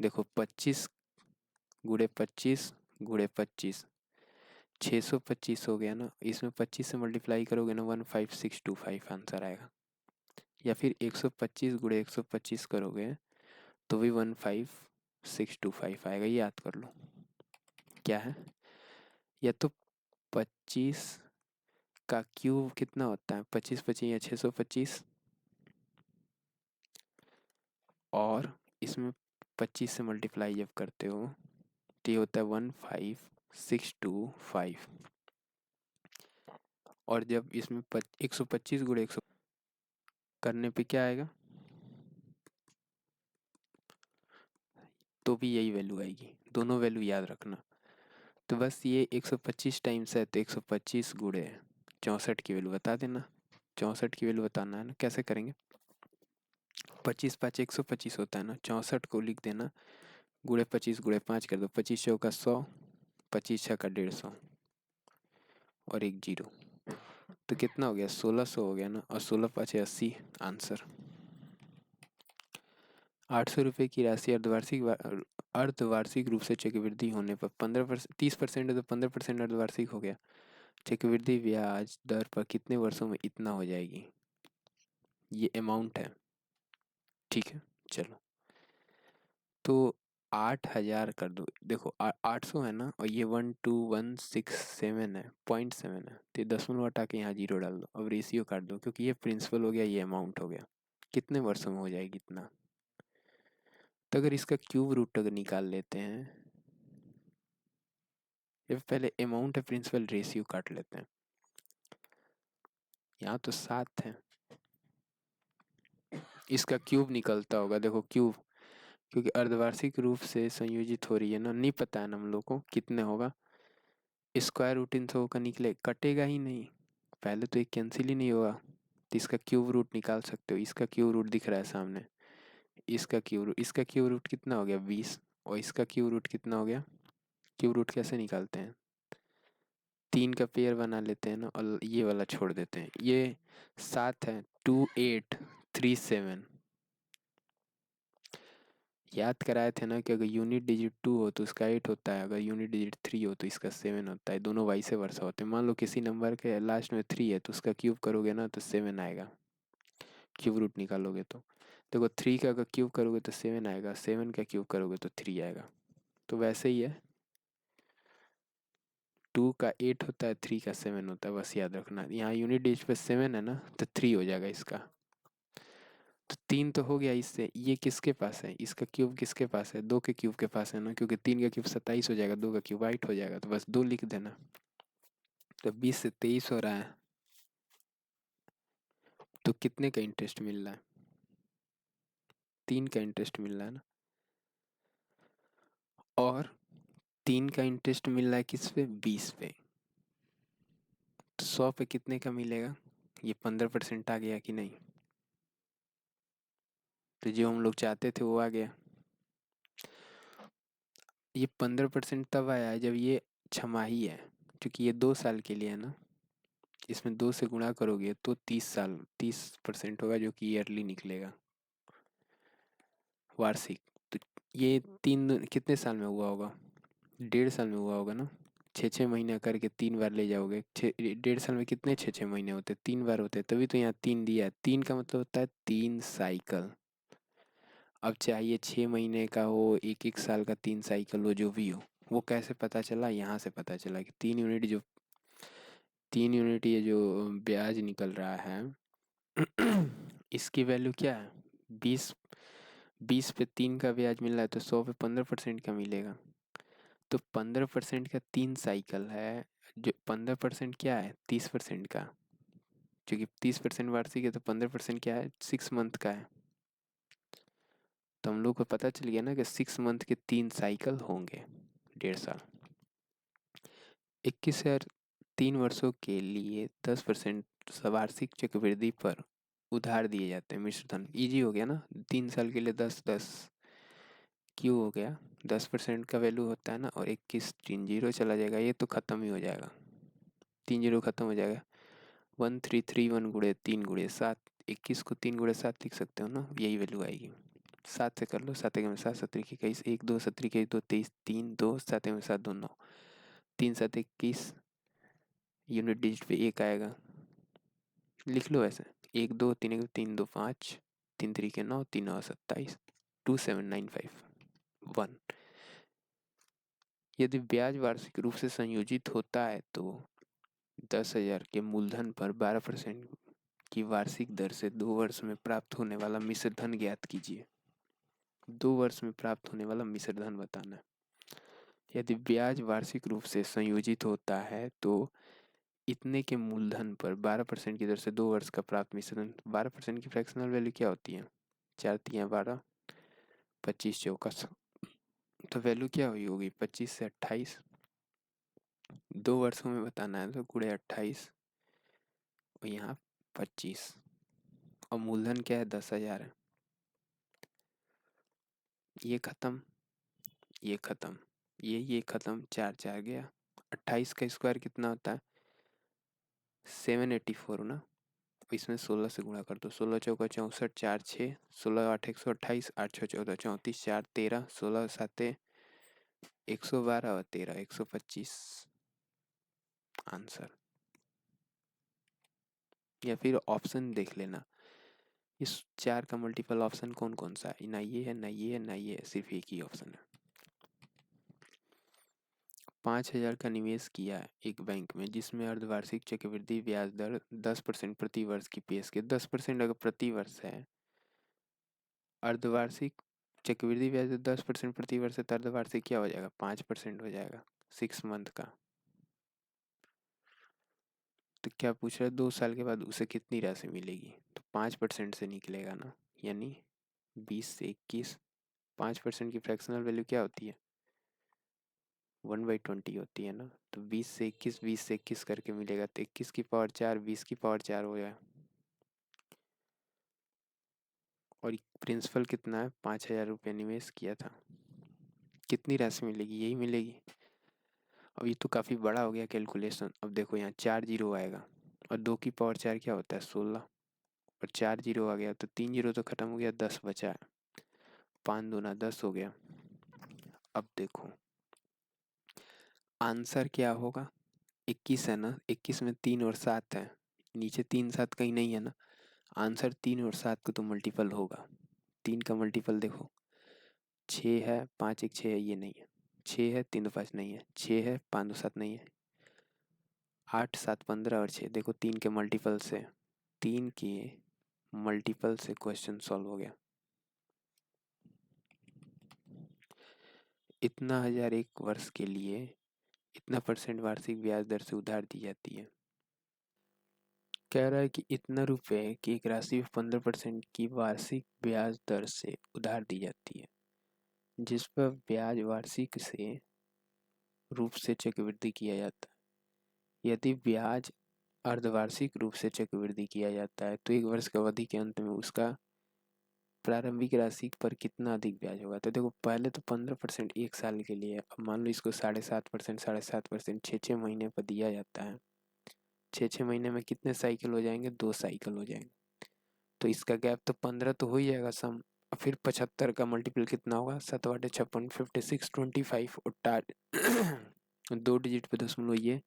देखो 25 गुणे 25 गुणे 25, 625 हो गया ना, इसमें 25 से मल्टीप्लाई करोगे ना, 15625 आंसर आएगा। या फिर 125 गुणे 125 करोगे तो भी 15625 आएगा, याद कर लो क्या है। या तो 25 का क्यूब कितना होता है, 25 25 या 625, और इसमें 25 से मल्टीप्लाई जब करते हो तो ये होता है 15625। और जब इसमें 125 गुणे 100 करने पे क्या आएगा, तो भी यही वैल्यू आएगी। दोनों वैल्यू याद रखना। तो बस ये 125 टाइम्स है तो 125 गुणे 64 की वैल्यू बता देना। 64 की वैल्यू बताना है ना, कैसे करेंगे, 25 5 125 होता है ना, 64 को लिख देना गुणे 25 गुणे 5 कर दो, 25 चौका 100, 25 छक्का 150 और एक जीरो, तो कितना हो गया, 1600 हो गया ना। और 16 5 80, आंसर। 800 रुपये की राशि अर्धवार्षिक रूप से चक्रवृद्धि होने पर 15% 30% है तो 15% अर्धवार्षिक हो गया। चक्रवृद्धि ब्याज दर पर कितने वर्षों में इतना हो जाएगी, ये अमाउंट है। ठीक है, चलो तो 8000 कर दो। देखो 800 है ना, और ये 12167 है, 0.7 है, तो ये दशमलव हटा के यहाँ जीरो डाल दो। अब रेशियो काट दो, क्योंकि ये प्रिंसिपल हो गया, ये अमाउंट हो गया। कितने वर्षों में हो जाएगी इतना। तो अगर इसका क्यूब रूट अगर निकाल लेते हैं, ये पहले अमाउंट है, प्रिंसिपल रेशियो काट लेते हैं। यहाँ तो 7 है, इसका क्यूब निकलता होगा, देखो क्यूब, क्योंकि अर्धवार्षिक रूप से संयोजित हो रही है ना, नहीं पता है ना हम लोग को कितने होगा। स्क्वायर रूट इन सबों का निकले, कटेगा ही नहीं, पहले तो एक कैंसिल ही नहीं होगा। तो इसका क्यूब रूट निकाल सकते हो, इसका क्यूब रूट दिख रहा है सामने, इसका क्यूब रूट कितना हो गया 20, और इसका क्यूब रूट कितना हो गया। क्यूब रूट कैसे निकालते हैं, 3 का पेयर बना लेते हैं ना, और ये वाला छोड़ देते हैं। ये 7 है, 2837, याद कराए थे ना कि अगर यूनिट डिजिट 2 हो तो उसका 8 होता है, अगर यूनिट डिजिट 3 हो तो इसका 7 होता है, दोनों वाइस वर्सा होते हैं। मान लो किसी नंबर के लास्ट में 3 है तो उसका क्यूब करोगे ना तो 7 आएगा, क्यूब रूट निकालोगे तो। देखो 3 का अगर क्यूब करोगे तो 7 आएगा, 7 का क्यूब करोगे तो 3 आएगा। तो वैसे ही है, 2 का 8 होता है, 3 का 7 होता है, बस याद रखना। यहाँ यूनिट डिजिट पे 7 है ना, तो 3 हो जाएगा इसका। तो 3 तो हो गया इससे, ये किसके पास है, इसका क्यूब किसके पास है, 2 के क्यूब के पास है ना, क्योंकि 3 का क्यूब 27 हो जाएगा, 2 का क्यूब 8 हो जाएगा, तो बस 2 लिख देना। तो 20 से 23 हो रहा है, तो कितने का इंटरेस्ट मिल रहा है, 3 का इंटरेस्ट मिल रहा है ना। और 3 का इंटरेस्ट मिल रहा है किस पे, 20 पे। तो 100 पे कितने का मिलेगा, ये 15% आ गया कि नहीं। तो जो हम लोग चाहते थे वो आ गया। ये 15% तब आया है जब ये छमाही है, क्योंकि ये 2 साल के लिए है ना, इसमें 2 से गुणा करोगे तो 30 साल 30% होगा, जो कि ईयरली निकलेगा, वार्षिक। तो ये 3 कितने साल में हुआ होगा, 1.5 साल में हुआ होगा ना। 6 6 महीने करके 3 बार ले जाओगे, 1.5 साल में कितने 6 6 महीने होते, 3 बार होते हैं, तभी तो यहाँ 3 दिया है। 3 का मतलब होता है 3 साइकिल। अब चाहिए 6 महीने का हो, 1 1 साल का 3 साइकिल हो, जो भी हो। वो कैसे पता चला, यहाँ से पता चला कि 3 यूनिट ये जो ब्याज निकल रहा है इसकी वैल्यू क्या है, 20। 20 पे 3 का ब्याज मिल रहा है, तो 100 पे 15% का मिलेगा। तो 15% का 3 साइकिल है, जो 15% क्या है, 30% का, क्योंकि 30% वार्षिक है, तो 15% क्या है, 6 मंथ का है। तो हम लोग को पता चल गया ना कि 6 मंथ के 3 साइकिल होंगे, 1.5 साल। 21,000 3 वर्षों के लिए 10% वार्षिक चक्रवृद्धि पर उधार दिए जाते हैं, मिश्र धन। इजी हो गया ना, 3 साल के लिए 10 10 क्यों हो गया, 10% का वैल्यू होता है ना, और 21 3 जीरो चला जाएगा, ये तो खत्म ही हो जाएगा, 3 जीरो खत्म हो जाएगा। 1331 गुणे 3 गुणे 7, 21 को 3 गुणे 7 लिख सकते हो ना, यही वैल्यू आएगी। 7 से कर लो, 7 में 7 7 21, 1 2 7 21 2 23 3 2 7 में 7 2 9, 3 7 21, यूनिट डिजिट पे 1 आएगा, लिख लो ऐसे, 1 2 3 1 3 2 5, 3 3 9 3 9 27। 2795 यदि ब्याज वार्षिक रूप से संयोजित होता है तो 10,000 के मूलधन पर 12% की वार्षिक दर से 2 वर्ष में प्राप्त होने वाला मिश्र धन ज्ञात कीजिए। 2 वर्ष में प्राप्त होने वाला मिश्र धन बताना है। यदि ब्याज वार्षिक रूप से संयोजित होता है तो इतने के मूलधन पर 12% की दर से 2 वर्ष का प्राप्त मिश्र धन। 12% की फ्रैक्शनल वैल्यू क्या होती है? 4 तिया 12, 25 चौका 100, तो वैल्यू क्या हुई होगी? 25 से 28, 2 वर्षों में बताना है तो गुणे 28 और यहाँ 25 और मूलधन क्या है? 10,000 है। ये खत्म, ये खत्म, ये खत्म, 4 4 गया। 28 का स्क्वायर कितना होता है? 784 ना। इसमें 16 से गुणा कर दो। 16 चौका 64, 4 6, 16 8 128, 8 6 14 34, 4 13, 16 7 112 और 13 125 आंसर। या फिर ऑप्शन देख लेना, इस 4 का मल्टीपल ऑप्शन कौन कौन सा है? ना ये है, ना ये है, ना ये है, सिर्फ एक ही ऑप्शन है। 5,000 का निवेश किया एक बैंक में जिसमें अर्धवार्षिक चक्रवृद्धि ब्याज दर 10% प्रति वर्ष की पेश के। 10% अगर प्रति वर्ष है, अर्धवार्षिक चक्रवृद्धि ब्याज दर 10% प्रति वर्ष है तो अर्धवार्षिक क्या हो जाएगा? 5% हो जाएगा 6 मंथ का। तो क्या पूछ रहा है? 2 साल के बाद उसे कितनी राशि मिलेगी? तो 5% से निकलेगा ना, यानी 20 से 21। 5% की फ्रैक्शनल वैल्यू क्या होती है? 1/20 होती है ना। तो 20 से 21, 20 से 21 करके मिलेगा तो 21 की पावर 4, 20 की पावर 4 हो जाए। और प्रिंसिपल कितना है? 5,000 रुपये निवेश किया था, कितनी राशि मिलेगी? यही मिलेगी। अब ये तो काफ़ी बड़ा हो गया कैलकुलेशन। अब देखो यहाँ 4 जीरो आएगा और 2 की पावर 4 क्या होता है? 16, और 4 जीरो आ गया तो 3 जीरो तो खत्म हो गया, 10 बचा है। 5 दूना 10 हो गया। अब देखो आंसर क्या होगा? 21 है ना। 21 में 3 और 7 है, नीचे 3 7 कहीं नहीं है ना। आंसर 3 और 7 को तो मल्टीपल होगा। 3 का मल्टीपल देखो, 6 है, 5 1 6 है, ये नहीं है। 6 है, 3 2 5 नहीं है। 6 है, 5 2 7 नहीं है। 8 7 15 और 6 देखो, 3 के मल्टीपल से, 3 के मल्टीपल से क्वेश्चन सॉल्व हो गया। इतना 1000 एक वर्ष के लिए इतना % वार्षिक ब्याज दर से उधार दी जाती है। कह रहा है कि इतना रुपए की एक राशि 15% की वार्षिक ब्याज दर से उधार दी जाती है जिस पर ब्याज वार्षिक से रूप से चक्रवृद्धि किया जाता है। यदि ब्याज अर्धवार्षिक रूप से चक्रवृद्धि किया जाता है तो एक वर्ष की अवधि के अंत में उसका प्रारंभिक राशि पर कितना अधिक ब्याज होगा? तो देखो पहले तो 15% एक साल के लिए, अब मान लो इसको 7.5%, 7.5% 6 महीने पर दिया जाता है। 6 महीने में कितने साइकिल हो जाएंगे? 2 साइकिल हो जाएंगे। तो इसका गैप तो 15 तो हो ही जाएगा सम। और फिर 75 का मल्टीपल कितना होगा? 7 बटे 56, 56 25 और 2 डिजिट पे दशमलव ये,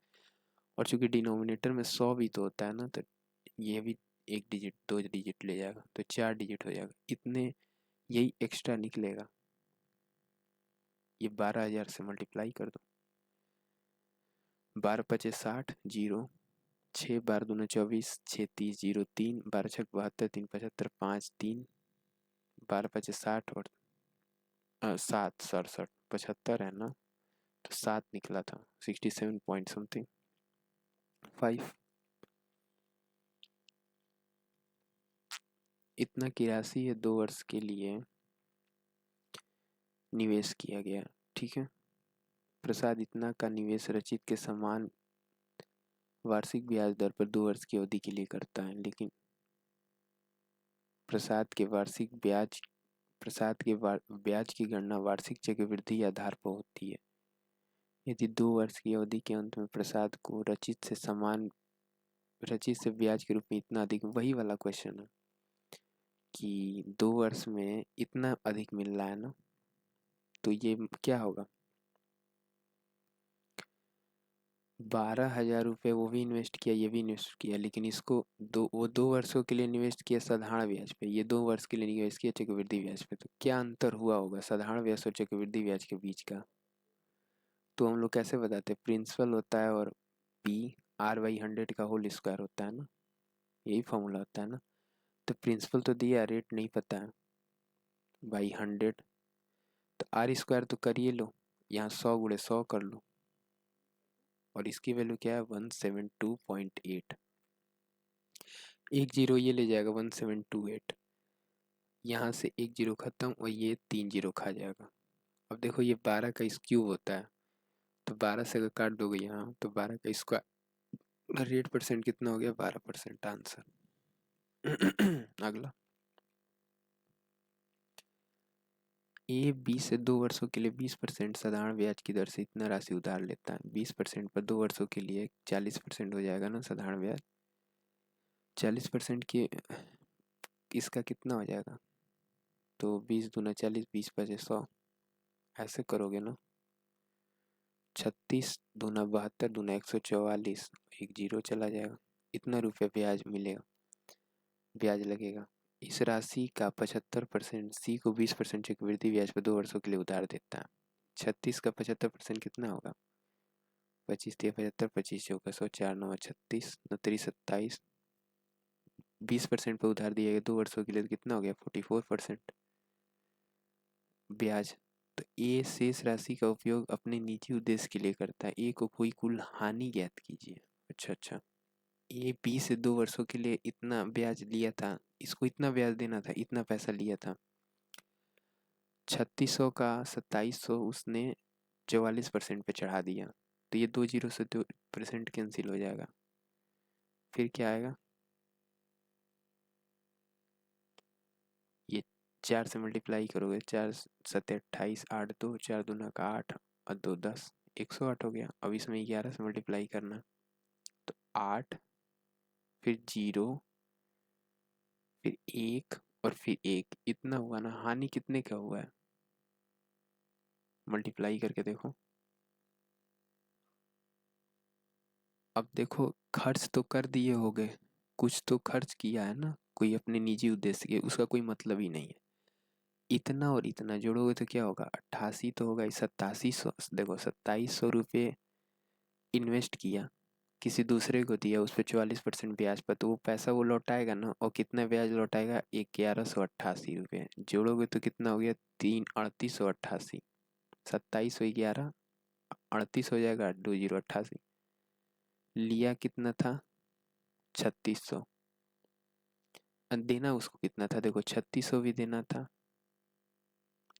और चूंकि डिनोमिनेटर में 100 भी तो होता है ना, तो ये भी 1 डिजिट 2 डिजिट ले जाएगा तो 4 डिजिट हो जाएगा। इतने यही एक्स्ट्रा निकलेगा। ये 12,000 से मल्टीप्लाई कर दो। 12 पचे 60 जीरो, 6 12 दूना 24, 6 30 0 3, 12 छक 72, 3 75 5 3, 12 पचे 60 और 7 67 75 है ना, तो 7 निकला था। 67 पॉइंट समथिंग 5। इतना की राशि है 2 वर्ष के लिए निवेश किया गया। ठीक है। प्रसाद इतना का निवेश रचित के समान वार्षिक ब्याज दर पर 2 वर्ष की अवधि के लिए करता है, लेकिन प्रसाद के ब्याज की गणना वार्षिक चक्रवृद्धि आधार पर होती है। यदि 2 वर्ष की अवधि के अंत में प्रसाद को रचित से ब्याज के रूप में इतना अधिक, वही वाला क्वेश्चन है कि 2 वर्ष में इतना अधिक मिल रहा है ना, तो ये क्या होगा? 12,000 रुपये वो भी इन्वेस्ट किया, ये भी इन्वेस्ट किया, लेकिन इसको वो 2 वर्षों के लिए इन्वेस्ट किया साधारण ब्याज पे, ये 2 वर्ष के लिए इन्वेस्ट किया चक्रवृद्धि ब्याज पे। तो क्या अंतर हुआ होगा साधारण ब्याज और चक्रवृद्धि ब्याज के बीच का? तो हम लोग कैसे बताते हैं? प्रिंसिपल होता है और P/100 का होल स्क्वायर होता है ना, यही फॉर्मूला होता है ना। तो प्रिंसिपल तो दिया, रेट नहीं पता है, बाई 100, तो आर स्क्वायर तो करिए लो, यहाँ 100 × 100 कर लो, और इसकी वैल्यू क्या है 172.8। एक जीरो ये ले जाएगा 1728, यहाँ से एक जीरो खत्म और ये 3 जीरो खा जाएगा। अब देखो ये 12 का क्यूब होता है, तो 12 से अगर काट दोगे यहाँ तो 12 का स्क्वायर, रेट परसेंट कितना हो गया 12% आंसर। अगला, ए 20 से 2 वर्षों के लिए 20% साधारण ब्याज की दर से इतना राशि उधार लेता है। 20% पर 2 वर्षों के लिए 40% हो जाएगा ना साधारण ब्याज। 40% की इसका कितना हो जाएगा? तो 20 दूना 40, 20 पचे 100, ऐसे करोगे ना। 36 दूना 72 दूना 144, एक जीरो चला जाएगा। इतना रुपये ब्याज मिलेगा, ब्याज लगेगा। इस राशि का 75% सी को 20% चक्रवृद्धि ब्याज पर 2 वर्षों के लिए उधार देता है। 36 का 75% कितना होगा? 25 × 75, 25 चौका 100, 4 9 36, 29 27, 20% पर उधार दिया गया 2 वर्षों के लिए, तो कितना हो गया 44% ब्याज। तो ए शेष राशि का उपयोग अपने निजी उद्देश्य के लिए करता है। ए को कोई कुल हानि ज्ञात कीजिए। अच्छा, ए 20 से 2 वर्षों के लिए इतना ब्याज लिया था, इसको इतना ब्याज देना था, इतना पैसा लिया था। 3600 का 2700 उसने 44% पे चढ़ा दिया, तो ये 2 जीरो से 2% कैंसिल हो जाएगा। फिर क्या आएगा? ये 4 से मल्टीप्लाई करोगे, 4 7 28, 8 2, 4 दूना का 8 और 2 10, 108 हो गया। अब इसमें 11 से मल्टीप्लाई करना, तो 8, फिर 0, फिर 1 और फिर 1, इतना हुआ ना। हानि कितने का हुआ है? मल्टीप्लाई करके देखो। अब देखो खर्च तो कर दिए हो गए, कुछ तो खर्च किया है ना, कोई अपने निजी उद्देश्य के, उसका कोई मतलब ही नहीं है। इतना और इतना जोड़ोगे तो क्या होगा? 88 तो होगा, 8700। देखो 2700 रुपये इन्वेस्ट किया, किसी दूसरे को दिया, उस पर 44% ब्याज पर, तो वो पैसा वो लौटाएगा ना। और कितना ब्याज लौटाएगा? 1188 रुपये। जोड़ोगे तो कितना हो गया? 3888। 2711 38 हो जाएगा, 2088। लिया कितना था? 3600। देना उसको कितना था? देखो 3600 भी देना था।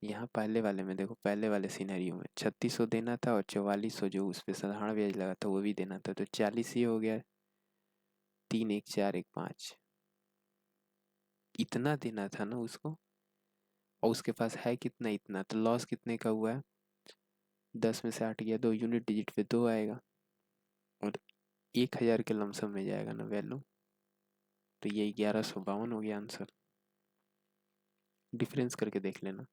यहाँ पहले वाले में देखो, पहले वाले सिनेरियो में 3600 देना था, और 4400 जो उस पर साधारण ब्याज लगा था वो भी देना था, तो 40 ही हो गया। 3 1 4 1 5, इतना देना था ना उसको, और उसके पास है कितना? इतना। तो लॉस कितने का हुआ है? 10 में से 8 गया, 2 यूनिट डिजिट पे 2 आएगा, और 1000 के लमसम में जाएगा ना वैल्यू, तो ये 1152 हो गया आंसर। डिफरेंस करके देख लेना।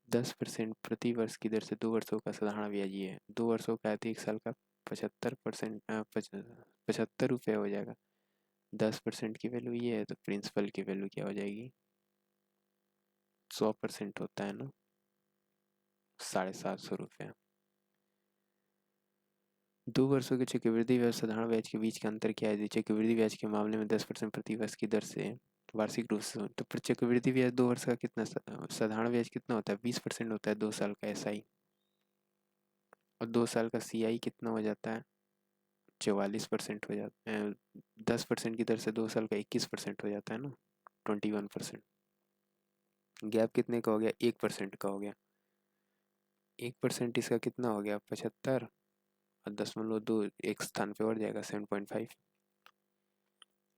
10% प्रति वर्ष की दर से 2 वर्षों का साधारण ब्याज ये है। 2 वर्षों का है तो 1 साल का 75 रुपये हो जाएगा। 10% की वैल्यू ये है, तो प्रिंसिपल की वैल्यू क्या हो जाएगी? 100% होता है ना, 750 रुपये। 2 वर्षों के चक्रवृद्धि ब्याज साधारण ब्याज के बीच का अंतर क्या है? चक्रवृद्धि ब्याज के मामले में 10% प्रति वर्ष की दर से वार्षिक रूप से, तो चक्रवृद्धि ब्याज 2 वर्ष का कितना, साधारण ब्याज कितना होता है? 20% होता है 2 साल का SI, और 2 साल का CI कितना हो जाता है? 44% हो जाता है। 10% की दर से 2 साल का 21% हो जाता है ना, 21%। गैप कितने का हो गया? 1% का हो गया। 1% इसका कितना हो गया? 75, और 0.2 एक स्थान पे और जाएगा 7.5।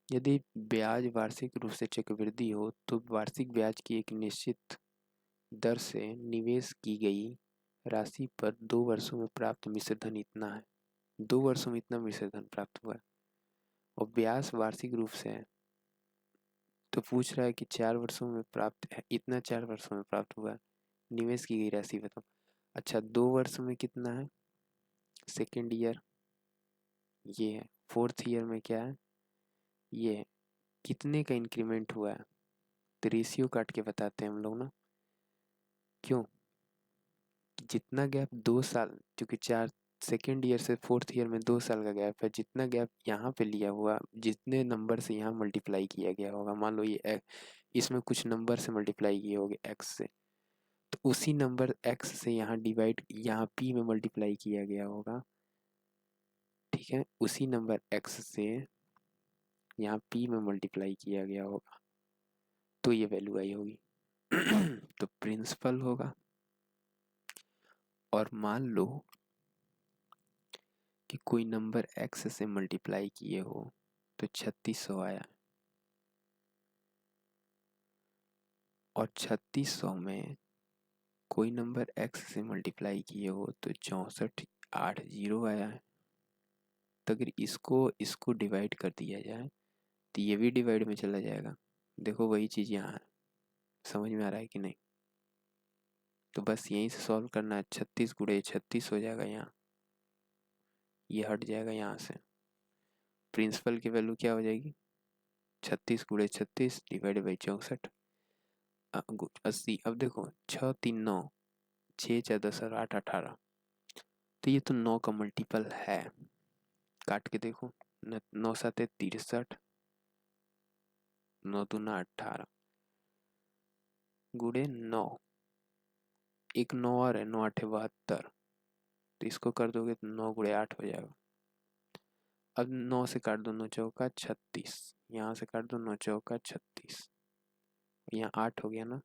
यदि ब्याज वार्षिक रूप से चक्रवृद्धि हो, तो वार्षिक ब्याज की एक निश्चित दर से निवेश की गई राशि पर 2 वर्षों में प्राप्त मिश्र धन इतना है। 2 वर्षों में इतना मिश्र धन प्राप्त हुआ है, और ब्याज वार्षिक रूप से है, तो पूछ रहा है कि 4 वर्षों में प्राप्त है, इतना 4 वर्षों में प्राप्त हुआ है। निवेश की गई राशि बताओ। अच्छा, 2 वर्ष में कितना है? सेकेंड ईयर ये है। फोर्थ ईयर में क्या है, ये है। कितने का इंक्रीमेंट हुआ है, तो रेशियो काट के बताते हैं हम लोग ना। क्यों, जितना गैप 2 साल, क्योंकि 4 सेकेंड ईयर से फोर्थ ईयर में 2 साल का गैप है, जितना गैप यहाँ पे लिया हुआ, जितने नंबर से यहाँ मल्टीप्लाई किया गया होगा, मान लो ये इसमें कुछ नंबर से मल्टीप्लाई किए होंगे एक्स से, तो उसी नंबर एक्स से यहाँ डिवाइड, यहाँ पी में मल्टीप्लाई किया गया होगा, ठीक है, उसी नंबर एक्स से यहाँ पी में मल्टीप्लाई किया गया होगा, तो ये वैल्यू आई होगी। तो प्रिंसिपल होगा। और मान लो कि कोई नंबर एक्स से मल्टीप्लाई किए हो तो 3600 आया, और 3600 में कोई नंबर एक्स से मल्टीप्लाई किए हो तो 6480 आया है। तो अगर इसको डिवाइड कर दिया जाए तो ये भी डिवाइड में चला जाएगा। देखो वही चीज़ यहाँ है, समझ में आ रहा है कि नहीं। तो बस यहीं से सॉल्व करना है, 36 गुणे 36 हो जाएगा, यहाँ ये हट जाएगा यहाँ से। प्रिंसिपल की वैल्यू क्या हो जाएगी, 36 गुणे 36 डिवाइड बाई 64 80। अब देखो 6 3 9, 6 4 10 और 8 18, तो ये तो 9 का मल्टीपल है। काट के देखो, 9 7 63, 9 दूना 18 गुणे 9, एक 9 और है, 9 8 72, तो इसको कर दोगे तो 9 गुणे 8 हो जाएगा। अब 9 से काट दो 9 चौका 36, यहाँ से काट दो 9 चौका 36, यहाँ 8 हो गया ना,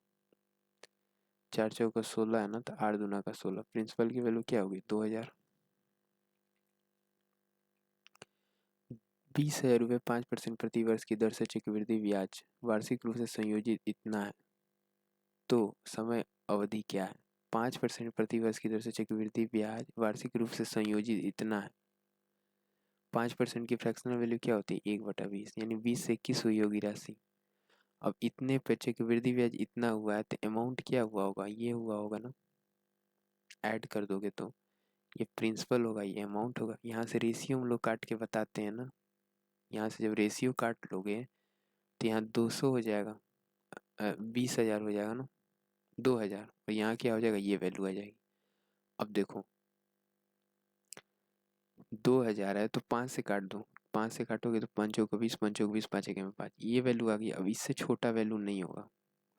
4 चौका 16 है ना, तो 8 दूना का 16। प्रिंसिपल की वैल्यू क्या होगी, 2000। 20,000 रुपये 5% प्रति वर्ष की दर से चक्रवृद्धि ब्याज वार्षिक रूप से संयोजित इतना है, तो समय अवधि क्या है। 5% प्रति वर्ष की दर से चक्रवृद्धि ब्याज वार्षिक रूप से संयोजित इतना है। 5% की फ्रैक्शनल वैल्यू क्या होती है, 1/20, यानी 20 से 21 हुई होगी राशि। अब इतने पे चक्रवृद्धि ब्याज इतना हुआ है, तो अमाउंट क्या हुआ होगा, ये हुआ होगा ना, ऐड कर दोगे तो ये प्रिंसिपल होगा, ये अमाउंट होगा। यहाँ से रेशियो हम लोग काट के बताते हैं ना, यहाँ से जब रेशियो काट लोगे तो यहाँ 200 हो जाएगा, 20,000 हो जाएगा ना, 2000, और यहाँ क्या हो जाएगा, ये वैल्यू आ जाएगी। अब देखो 2000 है तो 5 से काट दो, 5 से काटोगे तो 5 को 20, 5 को 20, 5 एक में 5, ये वैल्यू आ गई। अब इससे छोटा वैल्यू नहीं होगा,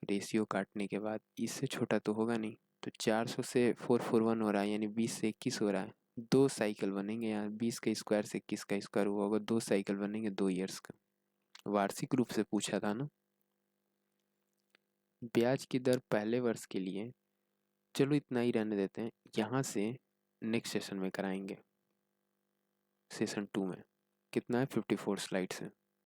रेशियो काटने के बाद इससे छोटा तो होगा नहीं। तो 400 से 441 हो रहा है, यानी 20 से 21 हो रहा है। 2 साइकिल बनेंगे यहाँ, 20 का स्क्वायर से 21 का स्क्वायर हुआ होगा, 2 साइकिल बनेंगे 2 ईयर्स का। वार्षिक रूप से पूछा था ना। ब्याज की दर पहले वर्ष के लिए, चलो इतना ही रहने देते हैं, यहाँ से नेक्स्ट सेशन में कराएंगे, सेशन 2 में। कितना है, 54 स्लाइड्स है।